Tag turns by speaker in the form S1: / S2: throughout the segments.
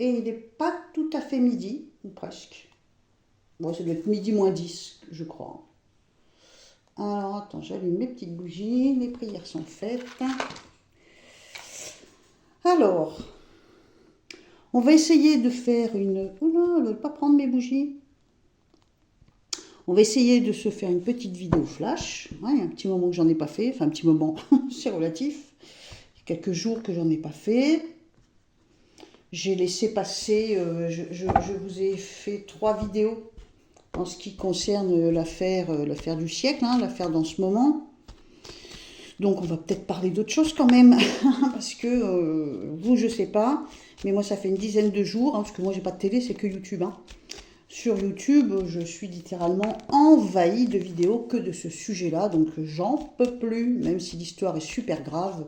S1: et il n'est pas tout à fait midi, ou presque. Bon, ça doit être midi moins 10, je crois. Alors, attends, j'allume mes petites bougies, les prières sont faites. Alors, on va essayer de faire une... Oh là, elle ne veut pas prendre mes bougies. On va essayer de se faire une petite vidéo flash. Il y a un petit moment que j'en ai pas fait, enfin un petit moment, c'est relatif. Il y a quelques jours que j'en ai pas fait. J'ai laissé passer, je vous ai fait 3 vidéos en ce qui concerne l'affaire du siècle, l'affaire dans ce moment. Donc on va peut-être parler d'autre chose quand même, parce que vous, je sais pas, mais moi ça fait une dizaine de jours, parce que moi j'ai pas de télé, c'est que YouTube. Sur YouTube, je suis littéralement envahie de vidéos que de ce sujet-là, donc j'en peux plus, même si l'histoire est super grave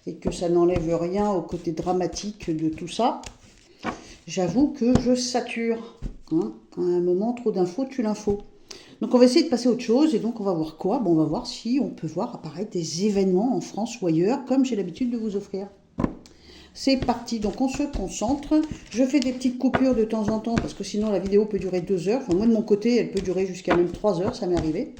S1: et que ça n'enlève rien au côté dramatique de tout ça. J'avoue que je sature. À un moment, trop d'infos tue l'info. Donc on va essayer de passer à autre chose, et donc on va voir quoi? On va voir si on peut voir apparaître des événements en France ou ailleurs, comme j'ai l'habitude de vous offrir. C'est parti, donc on se concentre. Je fais des petites coupures de temps en temps, parce que sinon la vidéo peut durer 2 heures. Enfin, moi de mon côté, elle peut durer jusqu'à même 3 heures, ça m'est arrivé.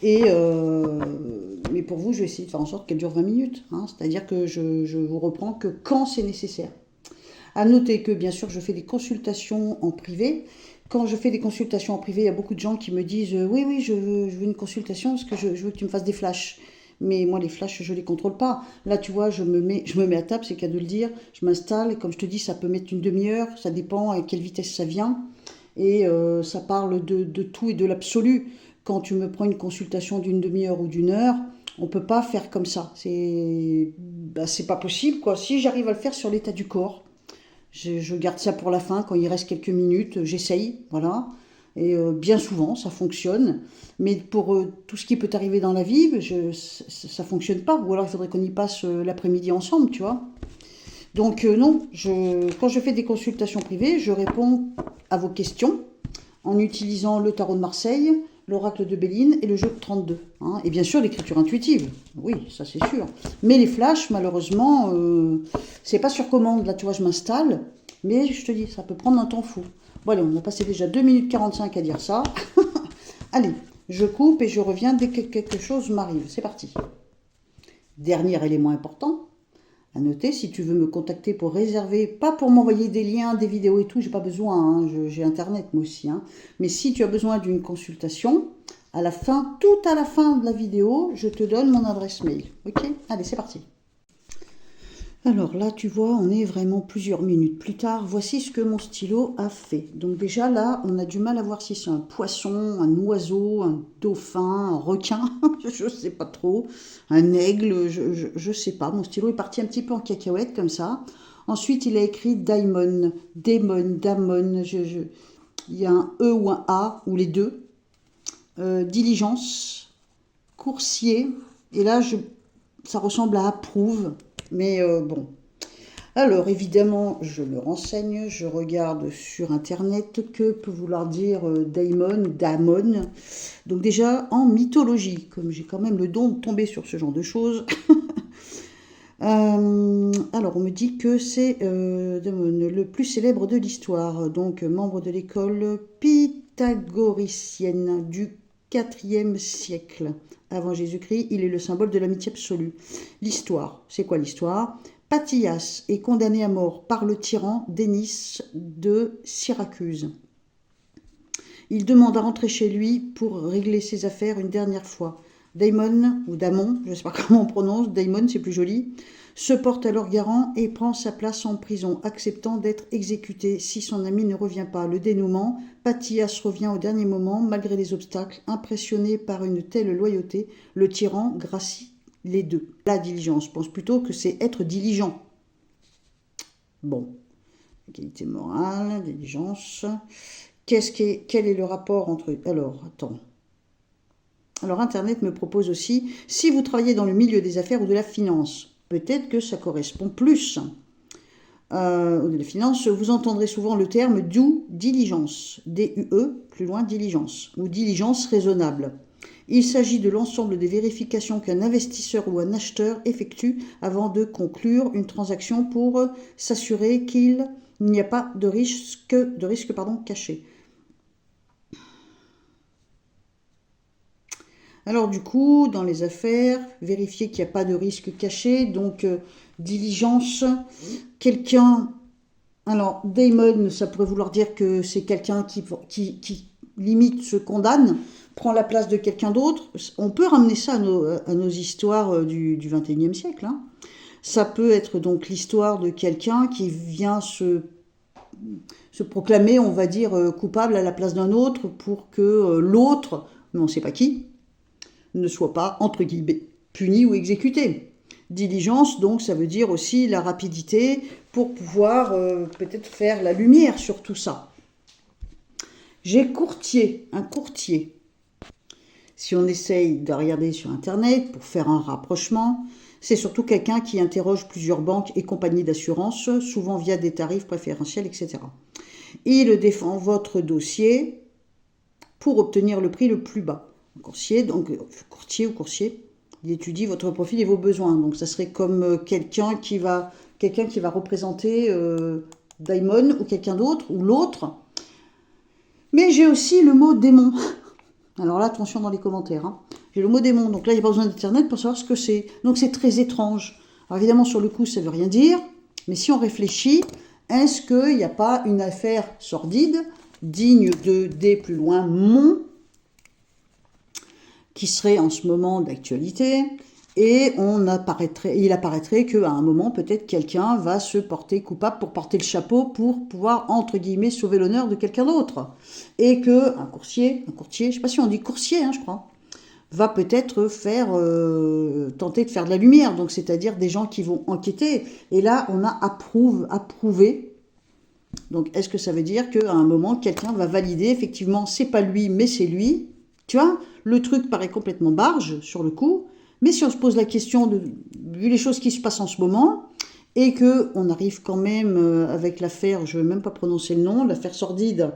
S1: Mais pour vous, je vais essayer de faire en sorte qu'elle dure 20 minutes. C'est-à-dire que je vous reprends que quand c'est nécessaire. À noter que, bien sûr, je fais des consultations en privé. Quand je fais des consultations en privé, il y a beaucoup de gens qui me disent oui, je veux une consultation parce que je veux que tu me fasses des flashs. Mais moi, les flashs, je ne les contrôle pas. Là, tu vois, je me mets à table, c'est qu'à de le dire. Je m'installe et comme je te dis, ça peut mettre une demi-heure. Ça dépend à quelle vitesse ça vient. Et ça parle de tout et de l'absolu. Quand tu me prends une consultation d'une demi-heure ou d'une heure, on ne peut pas faire comme ça. C'est pas possible, quoi. Si j'arrive à le faire sur l'état du corps, je garde ça pour la fin, quand il reste quelques minutes, j'essaye, voilà. Et bien souvent, ça fonctionne. Mais pour tout ce qui peut arriver dans la vie, ça ne fonctionne pas. Ou alors, il faudrait qu'on y passe l'après-midi ensemble, tu vois. Donc non, quand je fais des consultations privées, je réponds à vos questions en utilisant le tarot de Marseille, l'oracle de Béline et le jeu de 32. Et bien sûr, l'écriture intuitive. Oui, ça c'est sûr. Mais les flashs, malheureusement, c'est pas sur commande. Là, tu vois, je m'installe. Mais je te dis, ça peut prendre un temps fou. Bon, allez, on a passé déjà 2 minutes 45 à dire ça. Allez, je coupe et je reviens dès que quelque chose m'arrive. C'est parti. Dernier élément important. À noter, si tu veux me contacter pour réserver, pas pour m'envoyer des liens, des vidéos et tout, j'ai pas besoin, j'ai internet moi aussi. Mais si tu as besoin d'une consultation, à la fin, tout à la fin de la vidéo, je te donne mon adresse mail. Ok? Allez, c'est parti. Alors là, tu vois, on est vraiment plusieurs minutes plus tard. Voici ce que mon stylo a fait. Donc déjà là, on a du mal à voir si c'est un poisson, un oiseau, un dauphin, un requin, je sais pas trop, un aigle, je sais pas. Mon stylo est parti un petit peu en cacahuète comme ça. Ensuite, il a écrit daimon, démon, damon. Il y a un E ou un A, ou les deux. Diligence, coursier. Et là, ça ressemble à approuve. Mais bon. Alors évidemment, je me renseigne, je regarde sur internet que peut vouloir dire Damon. Donc déjà en mythologie, comme j'ai quand même le don de tomber sur ce genre de choses. Alors on me dit que c'est Damon, le plus célèbre de l'histoire, donc membre de l'école pythagoricienne du IVe siècle avant Jésus-Christ. Il est le symbole de l'amitié absolue. L'histoire, c'est quoi l'histoire? Patillas est condamné à mort par le tyran Dénis de Syracuse. Il demande à rentrer chez lui pour régler ses affaires une dernière fois. Daimon, ou Damon, je ne sais pas comment on prononce, Daimon c'est plus joli, se porte alors garant et prend sa place en prison, acceptant d'être exécuté si son ami ne revient pas. Le dénouement, Patillas revient au dernier moment, malgré les obstacles. Impressionné par une telle loyauté, le tyran gracie les deux. La diligence, je pense plutôt que c'est être diligent. Bon, qualité morale, diligence. Quel est le rapport entre... Alors, attends. Alors, Internet me propose aussi, si vous travaillez dans le milieu des affaires ou de la finance, peut-être que ça correspond plus. De la finance, vous entendrez souvent le terme due diligence, D-U-E, plus loin diligence, ou diligence raisonnable. Il s'agit de l'ensemble des vérifications qu'un investisseur ou un acheteur effectue avant de conclure une transaction pour s'assurer qu'il n'y a pas de risque, caché. Alors du coup, dans les affaires, vérifier qu'il n'y a pas de risque caché, donc diligence, quelqu'un... Alors, daemon, ça pourrait vouloir dire que c'est quelqu'un qui limite se condamne, prend la place de quelqu'un d'autre. On peut ramener ça à nos histoires du XXIe siècle. Hein. Ça peut être donc l'histoire de quelqu'un qui vient se proclamer, on va dire, coupable à la place d'un autre pour que l'autre, mais on ne sait pas qui, ne soit pas, entre guillemets, puni ou exécuté. Diligence, donc, ça veut dire aussi la rapidité pour pouvoir peut-être faire la lumière sur tout ça. J'ai courtier, un courtier. Si on essaye de regarder sur Internet pour faire un rapprochement, c'est surtout quelqu'un qui interroge plusieurs banques et compagnies d'assurance, souvent via des tarifs préférentiels, etc. Il défend votre dossier pour obtenir le prix le plus bas. Courtier, donc courtier ou coursier, il étudie votre profil et vos besoins. Donc ça serait comme quelqu'un qui va représenter Daimon ou quelqu'un d'autre ou l'autre. Mais j'ai aussi le mot démon. Alors là, attention dans les commentaires. Hein. J'ai le mot démon. Donc là, il n'y a pas besoin d'internet pour savoir ce que c'est. Donc c'est très étrange. Alors évidemment, sur le coup, ça ne veut rien dire. Mais si on réfléchit, est-ce qu'il n'y a pas une affaire sordide, digne de des plus loin mon, qui serait en ce moment d'actualité, et il apparaîtrait qu'à un moment, peut-être quelqu'un va se porter coupable pour porter le chapeau pour pouvoir, entre guillemets, sauver l'honneur de quelqu'un d'autre. Et qu'un courtier, je ne sais pas si on dit coursier, hein, je crois, va peut-être tenter de faire de la lumière, donc c'est-à-dire des gens qui vont enquêter. Et là, on a approuvé. Donc, est-ce que ça veut dire qu'à un moment, quelqu'un va valider, effectivement, c'est pas lui, mais c'est lui. Tu vois, le truc paraît complètement barge sur le coup, mais si on se pose la question, vu les choses qui se passent en ce moment, et qu'on arrive quand même avec l'affaire, je ne vais même pas prononcer le nom, l'affaire sordide,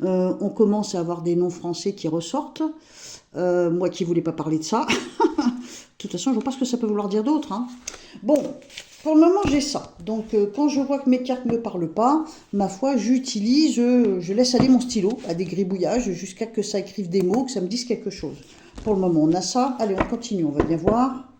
S1: on commence à avoir des noms français qui ressortent. Moi qui ne voulais pas parler de ça. De toute façon, je ne vois pas ce que ça peut vouloir dire d'autre. Hein. Bon, pour le moment, j'ai ça. Donc, quand je vois que mes cartes ne me parlent pas, ma foi, je laisse aller mon stylo à des gribouillages jusqu'à que ça écrive des mots, que ça me dise quelque chose. Pour le moment, on a ça. Allez, on continue, on va bien voir.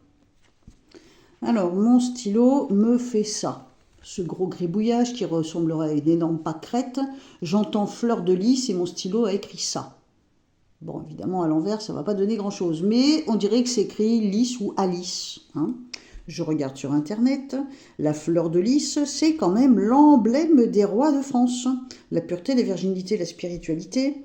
S1: Alors, mon stylo me fait ça. Ce gros gribouillage qui ressemblerait à une énorme pâquerette. J'entends fleur de lys et mon stylo a écrit ça. Bon, évidemment, à l'envers, ça ne va pas donner grand-chose. Mais on dirait que c'est écrit lys ou Alice. Hein. Je regarde sur Internet. La fleur de lys, c'est quand même l'emblème des rois de France. La pureté, la virginité, la spiritualité.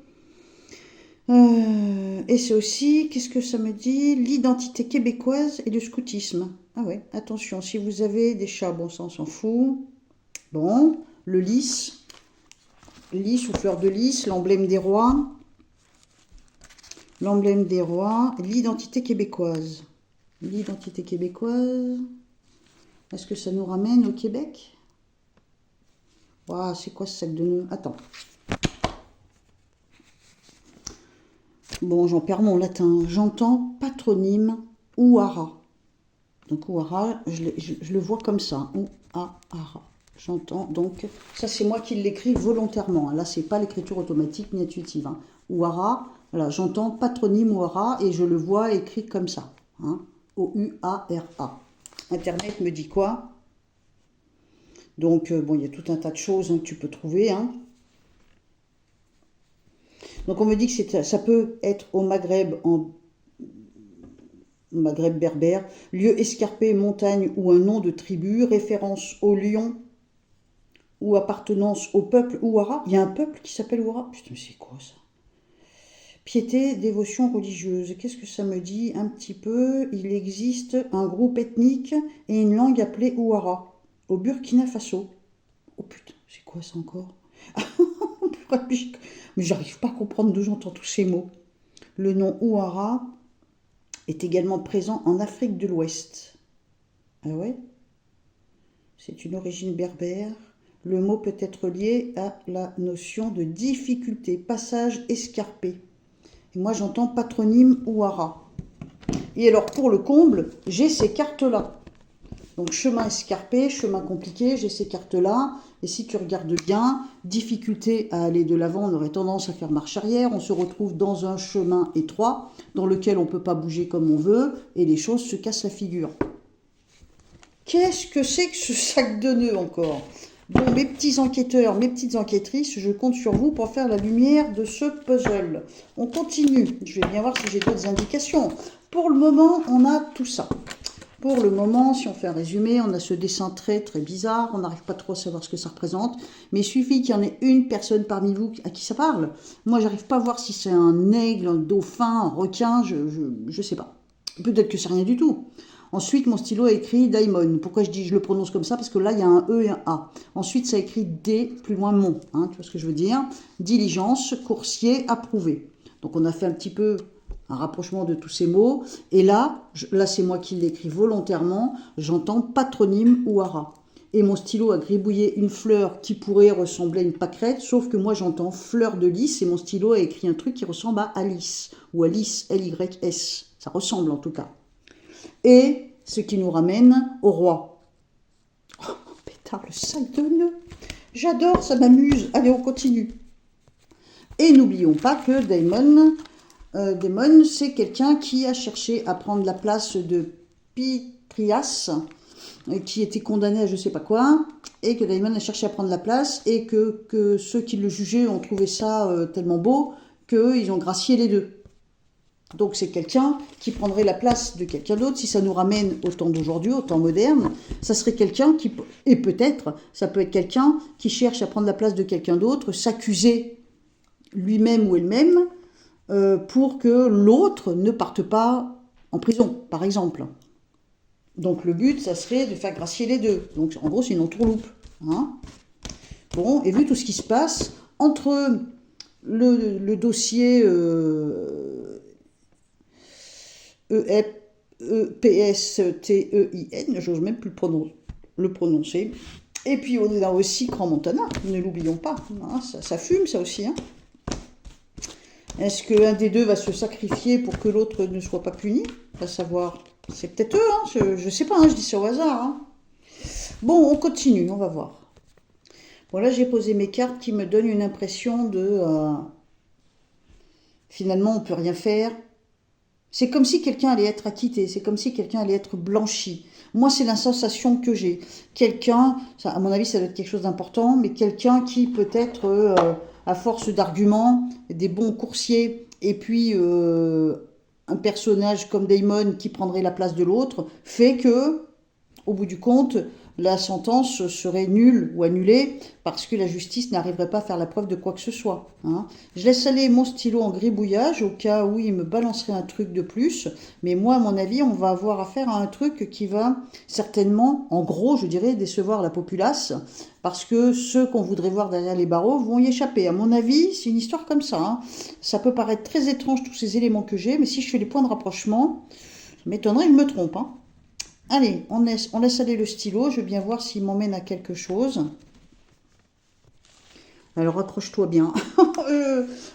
S1: Et c'est aussi, qu'est-ce que ça me dit? L'identité québécoise et le scoutisme. Ah ouais, attention, si vous avez des chats, bon, ça on s'en fout. Bon, le lys ou fleur de lys, l'emblème des rois. L'emblème des rois, l'identité québécoise. L'identité québécoise, est-ce que ça nous ramène au Québec? Wow, c'est quoi ce sac de nœuds? Attends. Bon, j'en perds mon latin. J'entends patronyme Ouara. Donc Ouara, je le vois comme ça. Ouara. J'entends donc, ça c'est moi qui l'écris volontairement. Là, c'est pas l'écriture automatique ni intuitive. Hein. Ouara. Voilà, j'entends patronyme Ouara et je le vois écrit comme ça. Hein, O-U-A-R-A. Internet me dit quoi? Donc, bon, il y a tout un tas de choses hein, que tu peux trouver. Hein. Donc, on me dit que ça peut être au Maghreb, Maghreb berbère, lieu escarpé, montagne ou un nom de tribu, référence au lion ou appartenance au peuple Ouara. Il y a un peuple qui s'appelle Ouara. Putain, mais c'est quoi ça? Piété, dévotion religieuse. Qu'est-ce que ça me dit un petit peu? Il existe un groupe ethnique et une langue appelée Ouara, au Burkina Faso. Oh putain, c'est quoi ça encore? Mais j'arrive pas à comprendre d'où j'entends tous ces mots. Le nom Ouara est également présent en Afrique de l'Ouest. Ah ouais? C'est une origine berbère. Le mot peut être lié à la notion de difficulté, passage escarpé. Et moi, j'entends patronyme ou hara. Et alors, pour le comble, j'ai ces cartes-là. Donc, chemin escarpé, chemin compliqué, j'ai ces cartes-là. Et si tu regardes bien, difficulté à aller de l'avant, on aurait tendance à faire marche arrière. On se retrouve dans un chemin étroit, dans lequel on ne peut pas bouger comme on veut, et les choses se cassent la figure. Qu'est-ce que c'est que ce sac de nœuds encore? Bon, mes petits enquêteurs, mes petites enquêtrices, je compte sur vous pour faire la lumière de ce puzzle. On continue. Je vais bien voir si j'ai d'autres indications. Pour le moment, on a tout ça. Pour le moment, si on fait un résumé, on a ce dessin très très bizarre. On n'arrive pas trop à savoir ce que ça représente. Mais il suffit qu'il y en ait une personne parmi vous à qui ça parle. Moi, j'arrive pas à voir si c'est un aigle, un dauphin, un requin. Je sais pas. Peut-être que c'est rien du tout. Ensuite, mon stylo a écrit Daimon. Pourquoi je le prononce comme ça? Parce que là, il y a un E et un A. Ensuite, ça a écrit D, plus loin mon. Hein, tu vois ce que je veux dire? Diligence, coursier, approuvé. Donc, on a fait un petit peu un rapprochement de tous ces mots. Et là c'est moi qui l'écris volontairement, j'entends patronyme ou hara. Et mon stylo a gribouillé une fleur qui pourrait ressembler à une pâquerette, sauf que moi j'entends fleur de lys et mon stylo a écrit un truc qui ressemble à Alice, ou Alice, L-Y-S. Ça ressemble en tout cas. Et ce qui nous ramène au roi. Oh, pétard, le sac de nœuds. J'adore, ça m'amuse. Allez, on continue. Et n'oublions pas que Daimon, c'est quelqu'un qui a cherché à prendre la place de Pythias, qui était condamné à je sais pas quoi, et que Daimon a cherché à prendre la place, et que ceux qui le jugeaient ont trouvé ça tellement beau qu'ils ont gracié les deux. Donc c'est quelqu'un qui prendrait la place de quelqu'un d'autre. Si ça nous ramène au temps d'aujourd'hui, au temps moderne, ça serait quelqu'un qui, et peut-être, ça peut être quelqu'un qui cherche à prendre la place de quelqu'un d'autre, s'accuser lui-même ou elle-même, pour que l'autre ne parte pas en prison, par exemple. Donc le but, ça serait de faire gracier les deux. Donc en gros, c'est une entourloupe. Hein. Bon, et vu tout ce qui se passe, entre le dossier EPSTEIN, j'ose même plus le prononcer. Et puis on a aussi Grand Montana, ne l'oublions pas. Hein, ça fume, ça aussi. Hein. Est-ce qu'un des deux va se sacrifier pour que l'autre ne soit pas puni? À savoir, c'est peut-être eux, hein, je ne sais pas, hein, je dis ça au hasard. Hein. Bon, on continue, on va voir. Bon, là, j'ai posé mes cartes qui me donnent une impression de... finalement, on ne peut rien faire. C'est comme si quelqu'un allait être acquitté, c'est comme si quelqu'un allait être blanchi. Moi, c'est la sensation que j'ai. Quelqu'un, à mon avis, ça doit être quelque chose d'important, mais quelqu'un qui peut-être, à force d'arguments, des bons coursiers, et puis un personnage comme Daimon qui prendrait la place de l'autre, fait que, au bout du compte, la sentence serait nulle ou annulée parce que la justice n'arriverait pas à faire la preuve de quoi que ce soit. Hein. Je laisse aller mon stylo en gribouillage au cas où il me balancerait un truc de plus. Mais moi, à mon avis, on va avoir affaire à un truc qui va certainement, en gros, je dirais, décevoir la populace parce que ceux qu'on voudrait voir derrière les barreaux vont y échapper. À mon avis, c'est une histoire comme ça. Hein. Ça peut paraître très étrange, tous ces éléments que j'ai, mais si je fais les points de rapprochement, ça m'étonnerait que je me trompe. Hein. Allez, on laisse aller le stylo, je veux bien voir s'il m'emmène à quelque chose. Alors accroche-toi bien.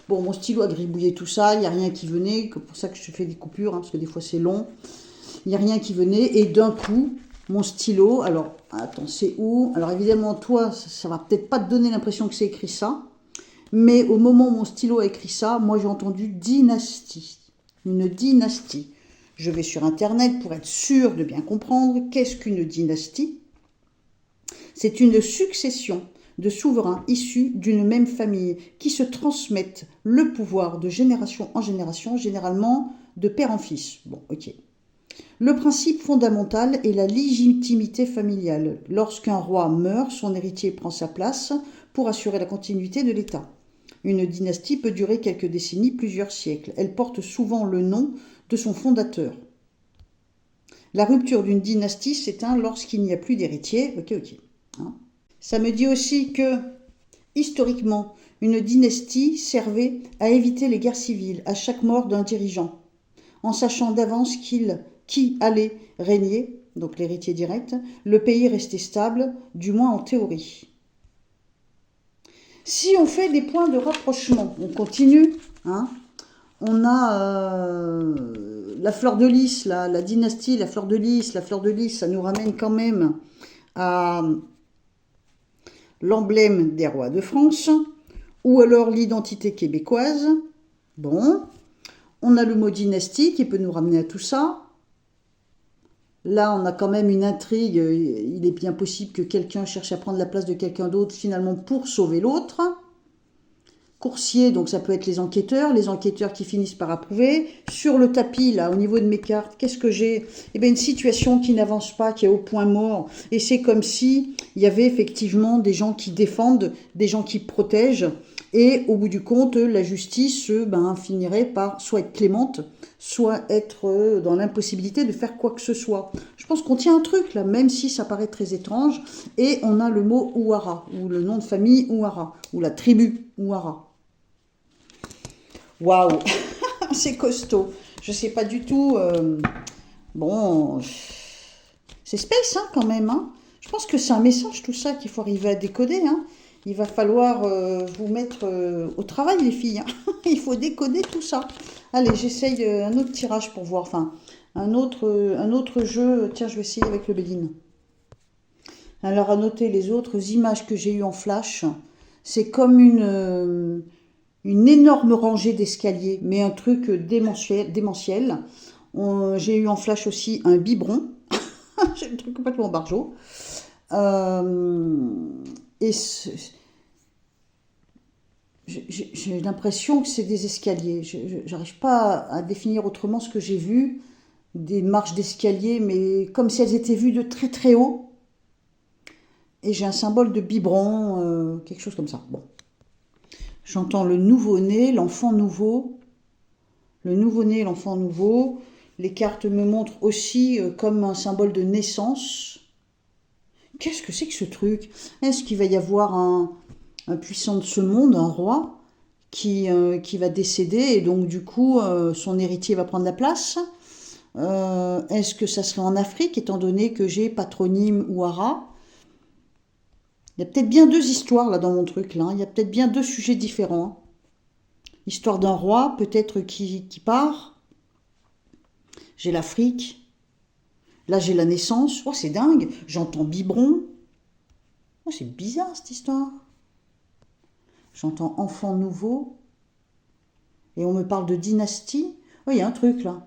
S1: Bon, mon stylo a gribouillé tout ça, il n'y a rien qui venait, c'est pour ça que je fais des coupures, hein, parce que des fois c'est long. Il n'y a rien qui venait, et d'un coup, mon stylo, alors, attends, c'est où? Alors évidemment, toi, ça va peut-être pas te donner l'impression que c'est écrit ça, mais au moment où mon stylo a écrit ça, moi j'ai entendu dynastie, une dynastie. Je vais sur Internet pour être sûr de bien comprendre qu'est-ce qu'une dynastie. C'est une succession de souverains issus d'une même famille qui se transmettent le pouvoir de génération en génération, généralement de père en fils. Bon, ok. Le principe fondamental est la légitimité familiale. Lorsqu'un roi meurt, son héritier prend sa place pour assurer la continuité de l'État. Une dynastie peut durer quelques décennies, plusieurs siècles. Elle porte souvent le nom de son fondateur. La rupture d'une dynastie s'éteint lorsqu'il n'y a plus d'héritier. Ok. Hein. Ça me dit aussi que, historiquement, une dynastie servait à éviter les guerres civiles à chaque mort d'un dirigeant, en sachant d'avance qui allait régner, donc l'héritier direct, le pays restait stable, du moins en théorie. Si on fait des points de rapprochement, on continue, hein. On a la fleur de lys, la dynastie, la fleur de lys. La fleur de lys, ça nous ramène quand même à l'emblème des rois de France, ou alors l'identité québécoise. Bon, on a le mot dynastie qui peut nous ramener à tout ça. Là, on a quand même une intrigue. Il est bien possible que quelqu'un cherche à prendre la place de quelqu'un d'autre, finalement, pour sauver l'autre. Coursier, donc ça peut être les enquêteurs qui finissent par approuver. Sur le tapis, là, au niveau de mes cartes, qu'est-ce que j'ai? Eh bien, une situation qui n'avance pas, qui est au point mort. Et c'est comme si il y avait effectivement des gens qui défendent, des gens qui protègent. Et au bout du compte, la justice finirait par soit être clémente, soit être dans l'impossibilité de faire quoi que ce soit. Je pense qu'on tient un truc là, même si ça paraît très étrange. Et on a le mot Ouara, ou le nom de famille Ouara, ou la tribu Ouara. Waouh, c'est costaud. Je sais pas du tout. Bon, c'est space quand même. Je pense que c'est un message tout ça qu'il faut arriver à décoder. Il va falloir vous mettre au travail les filles. Il faut décoder tout ça. Allez, j'essaye un autre tirage pour voir. Enfin, un autre jeu. Tiens, je vais essayer avec le Béline. Alors, à noter les autres images que j'ai eues en flash. C'est comme une énorme rangée d'escaliers, mais un truc démentiel. J'ai eu en flash aussi un biberon. J'ai le truc complètement barjot. Et j'ai l'impression que c'est des escaliers. J'arrive pas à définir autrement ce que j'ai vu. Des marches d'escalier, mais comme si elles étaient vues de très très haut. Et j'ai un symbole de biberon, quelque chose comme ça. Bon. J'entends le nouveau-né, l'enfant nouveau. Le nouveau-né, l'enfant nouveau. Les cartes me montrent aussi comme un symbole de naissance. Qu'est-ce que c'est que ce truc? Est-ce qu'il va y avoir un puissant de ce monde, un roi, qui va décéder et donc du coup son héritier va prendre la place? Est-ce que ça serait en Afrique, étant donné que j'ai patronyme Ouara? Il y a peut-être bien deux histoires là dans mon truc là. Il y a peut-être bien deux sujets différents. Histoire d'un roi, peut-être qui part. J'ai l'Afrique. Là j'ai la naissance. Oh c'est dingue. J'entends biberon. Oh, c'est bizarre cette histoire. J'entends enfant nouveau. Et on me parle de dynastie. Oh il y a un truc là.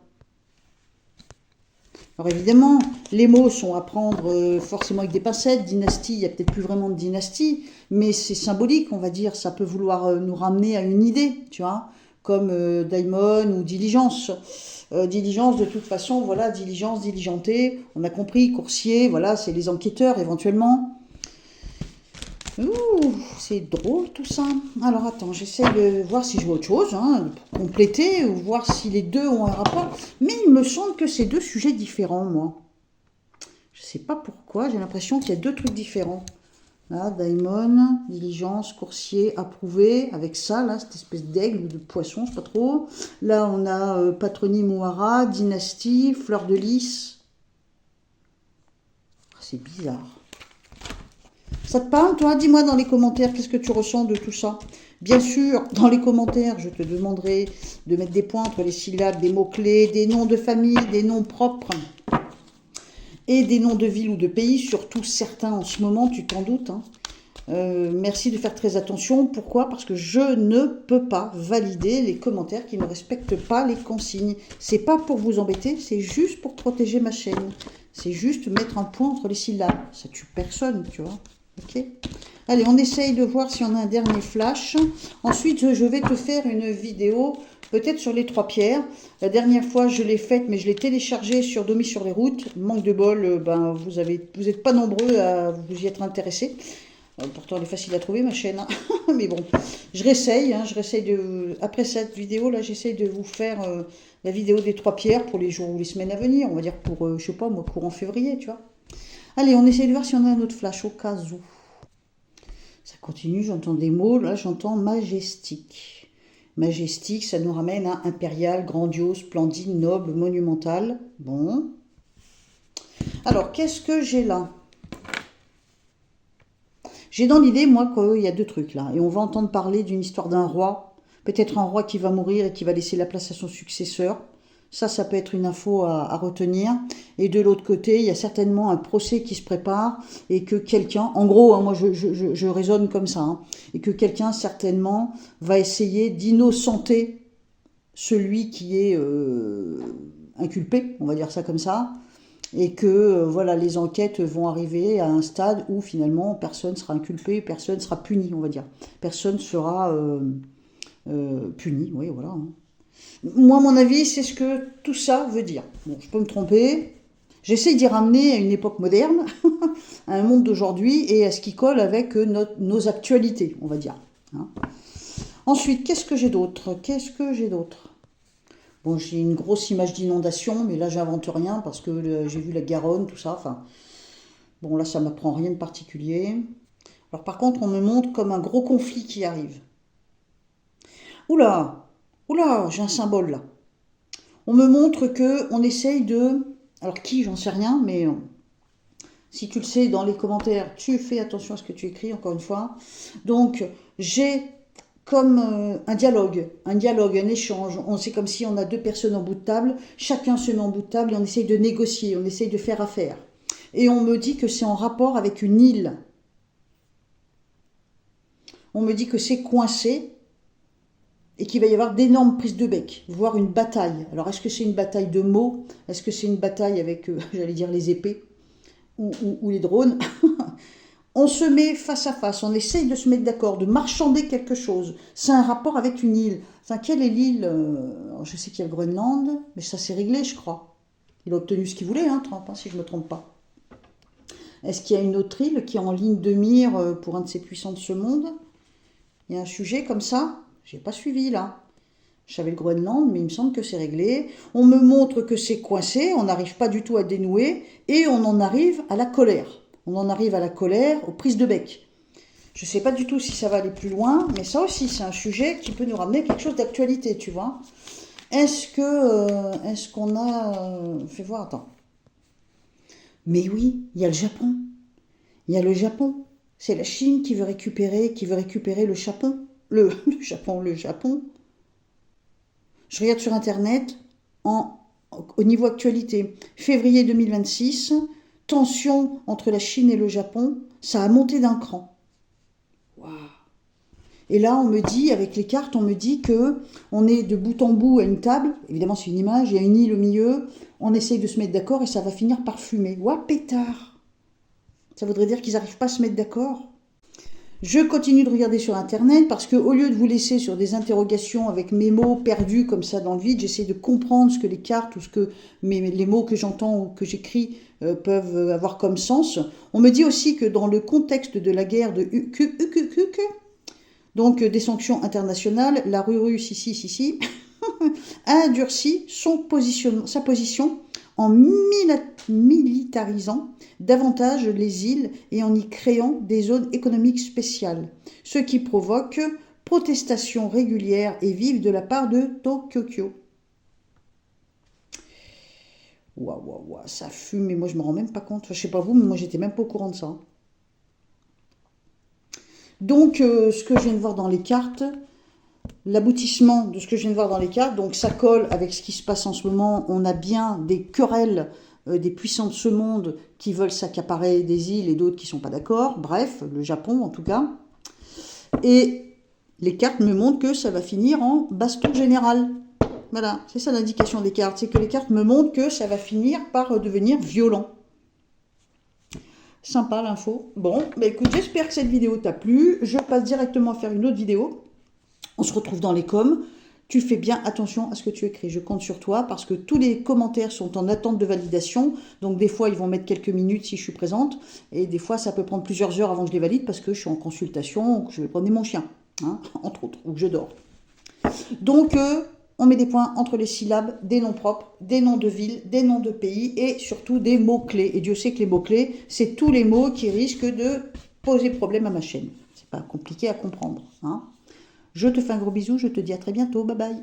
S1: Alors évidemment, les mots sont à prendre forcément avec des pincettes. Dynastie, il n'y a peut-être plus vraiment de dynastie, mais c'est symbolique, on va dire. Ça peut vouloir nous ramener à une idée, tu vois, comme daimon ou diligence. Diligence, de toute façon, voilà, diligence, diligenté, on a compris, coursier, voilà, c'est les enquêteurs éventuellement. Ouh, c'est drôle tout ça. Alors attends, j'essaie de voir si je vois autre chose, pour compléter, ou voir si les deux ont un rapport. Mais il me semble que c'est deux sujets différents, moi. Je sais pas pourquoi, j'ai l'impression qu'il y a deux trucs différents. Là, daimon, diligence, coursier, approuvé, avec ça, là, cette espèce d'aigle ou de poisson, je sais pas trop. Là, on a patronyme Ouara, dynastie, fleur de lys. C'est bizarre. Ça te parle, toi? Dis-moi dans les commentaires, qu'est-ce que tu ressens de tout ça? Bien sûr, dans les commentaires, je te demanderai de mettre des points entre les syllabes, des mots-clés, des noms de famille, des noms propres et des noms de villes ou de pays, surtout certains en ce moment, tu t'en doutes. Merci de faire très attention. Pourquoi? Parce que je ne peux pas valider les commentaires qui ne respectent pas les consignes. C'est pas pour vous embêter, c'est juste pour protéger ma chaîne. C'est juste mettre un point entre les syllabes. Ça tue personne, tu vois. Ok. Allez, on essaye de voir si on a un dernier flash. Ensuite, je vais te faire une vidéo, peut-être sur les trois pierres. La dernière fois, je l'ai faite, mais je l'ai téléchargée sur Domi sur les routes. Manque de bol, vous n'êtes pas nombreux à vous y être intéressés. Pourtant, elle est facile à trouver, ma chaîne. Mais bon, je réessaye. Après cette vidéo, là, j'essaye de vous faire la vidéo des trois pierres pour les jours ou les semaines à venir. On va dire pour, je sais pas, moi, courant février, tu vois. Allez, on essaye de voir si on a un autre flash au cas où. Ça continue, j'entends des mots. Là, j'entends majestique. Majestique, ça nous ramène à impérial, grandiose, splendide, noble, monumental. Bon. Alors, qu'est-ce que j'ai là? J'ai dans l'idée, moi, qu'il y a deux trucs là. Et on va entendre parler d'une histoire d'un roi. Peut-être un roi qui va mourir et qui va laisser la place à son successeur. Ça peut être une info à retenir. Et de l'autre côté, il y a certainement un procès qui se prépare et que quelqu'un, en gros, hein, moi je raisonne comme ça, hein, et que quelqu'un certainement va essayer d'innocenter celui qui est inculpé, on va dire ça comme ça, et que voilà, les enquêtes vont arriver à un stade où finalement personne sera inculpé, personne sera puni, on va dire. Personne sera puni, oui, voilà. Hein. Moi, mon avis, c'est ce que tout ça veut dire. Bon, je peux me tromper. J'essaye d'y ramener à une époque moderne, à un monde d'aujourd'hui et à ce qui colle avec nos actualités, on va dire. Hein. Ensuite, qu'est-ce que j'ai d'autre? Bon, j'ai une grosse image d'inondation, mais là, j'invente rien parce que j'ai vu la Garonne, tout ça. Enfin, bon, là, ça m'apprend rien de particulier. Alors, par contre, on me montre comme un gros conflit qui arrive. Oula, j'ai un symbole là. On me montre que on essaye de... Alors qui, j'en sais rien, mais si tu le sais dans les commentaires, tu fais attention à ce que tu écris, encore une fois. Donc, j'ai comme un dialogue, un échange. C'est comme si on a deux personnes en bout de table, chacun se met en bout de table et on essaye de négocier, on essaye de faire affaire. Et on me dit que c'est en rapport avec une île. On me dit que c'est coincé et qu'il va y avoir d'énormes prises de bec, voire une bataille. Alors, est-ce que c'est une bataille de mots? Est-ce que c'est une bataille avec, j'allais dire, les épées ou les drones? On se met face à face, on essaye de se mettre d'accord, de marchander quelque chose. C'est un rapport avec une île. Enfin, quelle est l'île? Je sais qu'il y a le Groenland, mais ça s'est réglé, je crois. Il a obtenu ce qu'il voulait, hein, Trump, hein, si je ne me trompe pas. Est-ce qu'il y a une autre île qui est en ligne de mire pour un de ces puissants de ce monde? Il y a un sujet comme ça? J'ai pas suivi, là. Je savais le Groenland, mais il me semble que c'est réglé. On me montre que c'est coincé, on n'arrive pas du tout à dénouer, et on en arrive à la colère. On en arrive à la colère, aux prises de bec. Je ne sais pas du tout si ça va aller plus loin, mais ça aussi, c'est un sujet qui peut nous ramener quelque chose d'actualité, tu vois. Est-ce qu'on a... Fais voir, attends. Mais oui, il y a le Japon. Il y a le Japon. C'est la Chine qui veut récupérer le Japon. Le Japon. Je regarde sur Internet, au niveau actualité, février 2026... tension entre la Chine et le Japon, ça a monté d'un cran. Waouh. Et là, on me dit, avec les cartes, on me dit que on est de bout en bout à une table. Évidemment, c'est une image, il y a une île au milieu. On essaye de se mettre d'accord et ça va finir par fumer. Ouah, pétard. Ça voudrait dire qu'ils n'arrivent pas à se mettre d'accord. Je continue de regarder sur Internet parce qu'au lieu de vous laisser sur des interrogations avec mes mots perdus comme ça dans le vide, j'essaie de comprendre ce que les cartes ou ce que les mots que j'entends ou que j'écris peuvent avoir comme sens. On me dit aussi que dans le contexte de la guerre de donc des sanctions internationales, la Russie a durci sa position en militarisant davantage les îles et en y créant des zones économiques spéciales, ce qui provoque protestations régulières et vives de la part de Tokyo. Waouh, ça fume, mais moi je me rends même pas compte. Enfin, je sais pas vous, mais moi j'étais même pas au courant de ça. Donc, ce que je viens de voir dans les cartes, l'aboutissement de ce que je viens de voir dans les cartes, donc ça colle avec ce qui se passe en ce moment. On a bien des querelles des puissants de ce monde qui veulent s'accaparer des îles et d'autres qui ne sont pas d'accord. Bref, le Japon en tout cas. Et les cartes me montrent que ça va finir en baston général. Voilà, c'est ça l'indication des cartes. C'est que les cartes me montrent que ça va finir par devenir violent. Sympa l'info. Bon, bah écoute, j'espère que cette vidéo t'a plu. Je passe directement à faire une autre vidéo. On se retrouve dans les coms. Tu fais bien attention à ce que tu écris. Je compte sur toi parce que tous les commentaires sont en attente de validation. Donc des fois, ils vont mettre quelques minutes si je suis présente. Et des fois, ça peut prendre plusieurs heures avant que je les valide parce que je suis en consultation ou que je vais promener mon chien, hein, entre autres, ou que je dors. Donc, on met des points entre les syllabes, des noms propres, des noms de villes, des noms de pays et surtout des mots-clés. Et Dieu sait que les mots-clés, c'est tous les mots qui risquent de poser problème à ma chaîne. C'est pas compliqué à comprendre, hein. Je te fais un gros bisou, je te dis à très bientôt, bye bye.